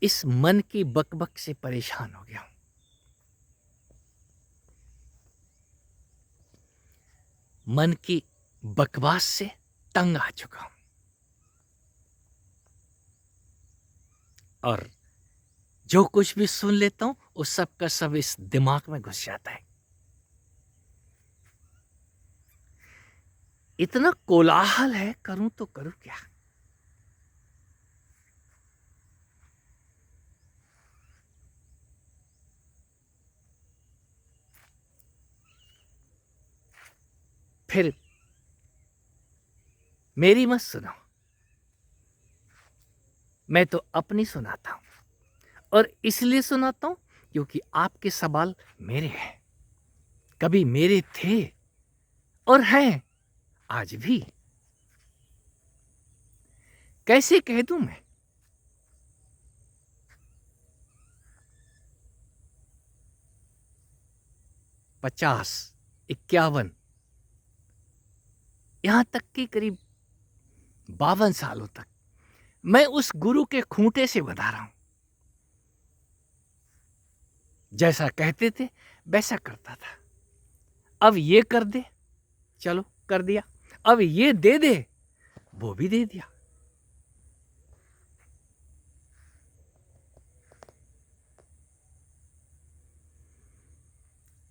इस मन की बकबक से परेशान हो गया हूं। मन की बकवास से तंग आ चुका हूं और जो कुछ भी सुन लेता हूं उस सब का सब इस दिमाग में घुस जाता है। इतना कोलाहल है, करूं तो करूं क्या। फिर मेरी मत सुनो, मैं तो अपनी सुनाता हूं और इसलिए सुनाता हूं क्योंकि आपके सवाल मेरे हैं, कभी मेरे थे और हैं आज भी। कैसे कह दूं मैं। 50, 51, यहां तक कि करीब 52 सालों तक मैं उस गुरु के खूंटे से बंधा रहा हूं। जैसा कहते थे वैसा करता था। अब ये कर दे, चलो कर दिया। अब ये दे दे, वो भी दे दिया।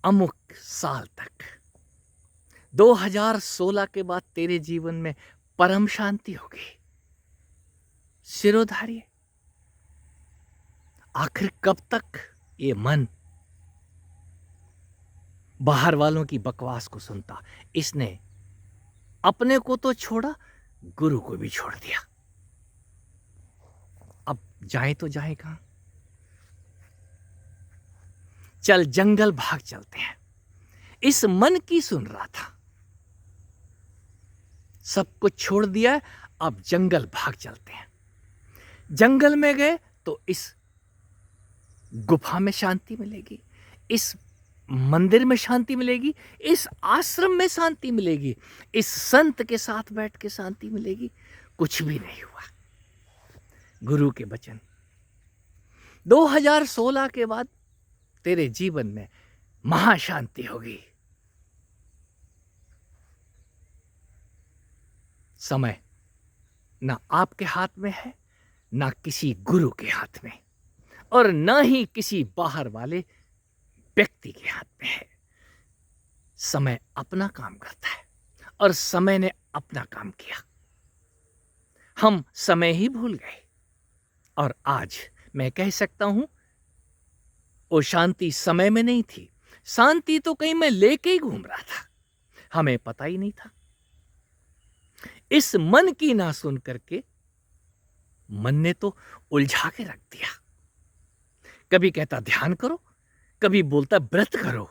अमुक साल तक 2016 के बाद तेरे जीवन में परम शांति होगी। सिरोधार्य। आखिर कब तक ये मन बाहर वालों की बकवास को सुनता। इसने अपने को तो छोड़ा, गुरु को भी छोड़ दिया। अब जाए तो जाए कहां। चल जंगल भाग चलते हैं। इस मन की सुन रहा था, सब कुछ छोड़ दिया है, अब जंगल भाग चलते हैं। जंगल में गए तो इस गुफा में शांति मिलेगी, इस मंदिर में शांति मिलेगी, इस आश्रम में शांति मिलेगी, इस संत के साथ बैठ के शांति मिलेगी। कुछ भी नहीं हुआ। गुरु के वचन 2016 के बाद तेरे जीवन में महाशांति होगी। समय ना आपके हाथ में है, ना किसी गुरु के हाथ में, और ना ही किसी बाहर वाले व्यक्ति के हाथ में है। समय अपना काम करता है और समय ने अपना काम किया। हम समय ही भूल गए और आज मैं कह सकता हूं वो शांति समय में नहीं थी। शांति तो कहीं मैं लेके ही घूम रहा था, हमें पता ही नहीं था। इस मन की ना सुन करके मन ने तो उलझा के रख दिया। कभी कहता ध्यान करो, कभी बोलता व्रत करो,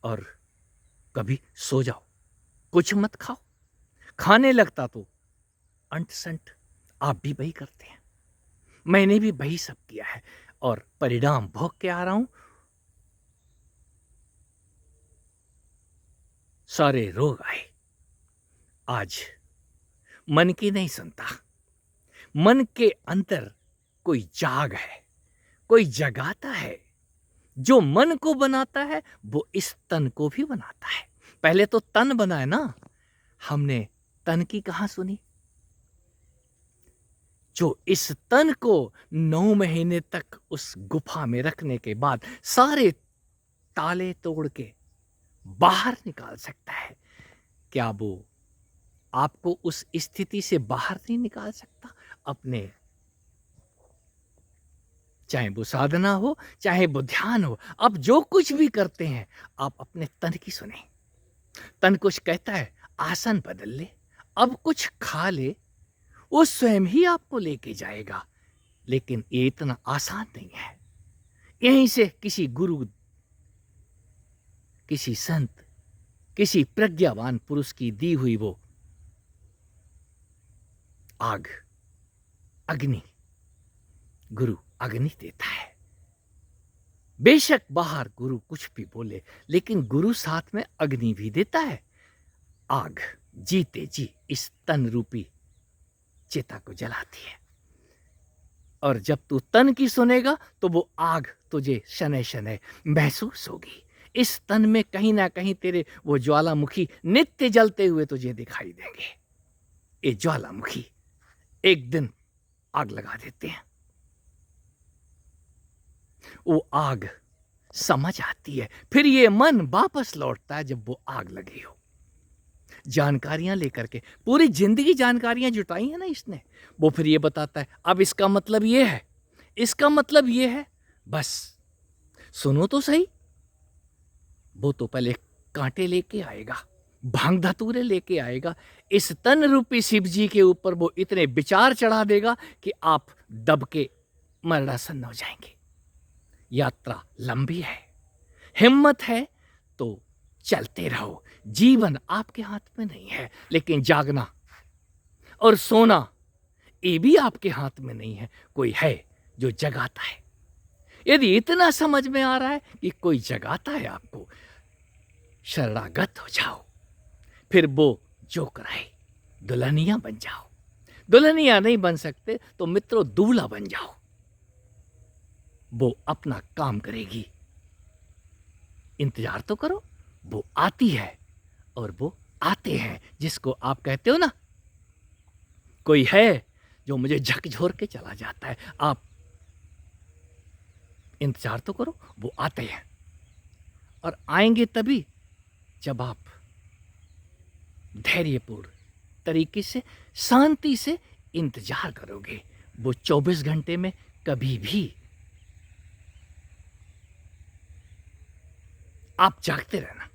और कभी सो जाओ, कुछ मत खाओ। खाने लगता तो अंट संट। आप भी वही करते हैं, मैंने भी वही सब किया है और परिणाम भोग के आ रहा हूं। सारे रोग आए। आज मन की नहीं सुनता। मन के अंदर कोई जाग है, कोई जगाता है। जो मन को बनाता है वो इस तन को भी बनाता है। पहले तो तन बना है ना, हमने तन की कहां सुनी। जो इस तन को 9 महीने तक उस गुफा में रखने के बाद सारे ताले तोड़ के बाहर निकाल सकता है, क्या वो आपको उस स्थिति से बाहर नहीं निकाल सकता। अपने, चाहे वो साधना हो, चाहे वो ध्यान हो, अब जो कुछ भी करते हैं आप अपने तन की सुने। तन कुछ कहता है आसन बदल ले, अब कुछ खा ले, वो स्वयं ही आपको लेके जाएगा। लेकिन ये इतना आसान नहीं है। यहीं से किसी गुरु, किसी संत, किसी प्रज्ञावान पुरुष की दी हुई वो आग, अग्नि, गुरु अग्नि देता है। बेशक बाहर गुरु कुछ भी बोले, लेकिन गुरु साथ में अग्नि भी देता है। आग जीते जी इस तन रूपी चिता को जलाती है और जब तू तन की सुनेगा तो वो आग तुझे शनै शनै महसूस होगी। इस तन में कहीं ना कहीं तेरे वो ज्वालामुखी नित्य जलते हुए तुझे दिखाई देंगे। ये ज्वालामुखी एक दिन आग लगा देते हैं। वो आग समझ आती है, फिर ये मन वापस लौटता है जब वो आग लगी हो। जानकारियां लेकर के पूरी जिंदगी जानकारियां जुटाई है ना इसने, वो फिर ये बताता है अब इसका मतलब ये है, इसका मतलब ये है, बस सुनो तो सही। वो तो पहले कांटे लेके आएगा, भांग धतूरे लेके आएगा, इस तन रूपी शिव जी के ऊपर वो इतने विचार चढ़ा देगा कि आप दब के मरणासन्न हो जाएंगे। यात्रा लंबी है, हिम्मत है तो चलते रहो। जीवन आपके हाथ में नहीं है, लेकिन जागना और सोना ये भी आपके हाथ में नहीं है। कोई है जो जगाता है। यदि इतना समझ में आ रहा है कि कोई जगाता है आपको, शरणागत हो जाओ, फिर वो जो कराए दुल्हनिया बन जाओ। दुल्हनिया नहीं बन सकते तो मित्रों दूल्हा बन जाओ। वो अपना काम करेगी, इंतजार तो करो, वो आती है और वो आते हैं। जिसको आप कहते हो ना, कोई है जो मुझे झकझोर के चला जाता है, आप इंतजार तो करो, वो आते हैं। और आएंगे तभी जब आप धैर्यपूर्ण तरीके से, शांति से इंतजार करोगे। वो 24 घंटे में कभी भी आप जागते रहना।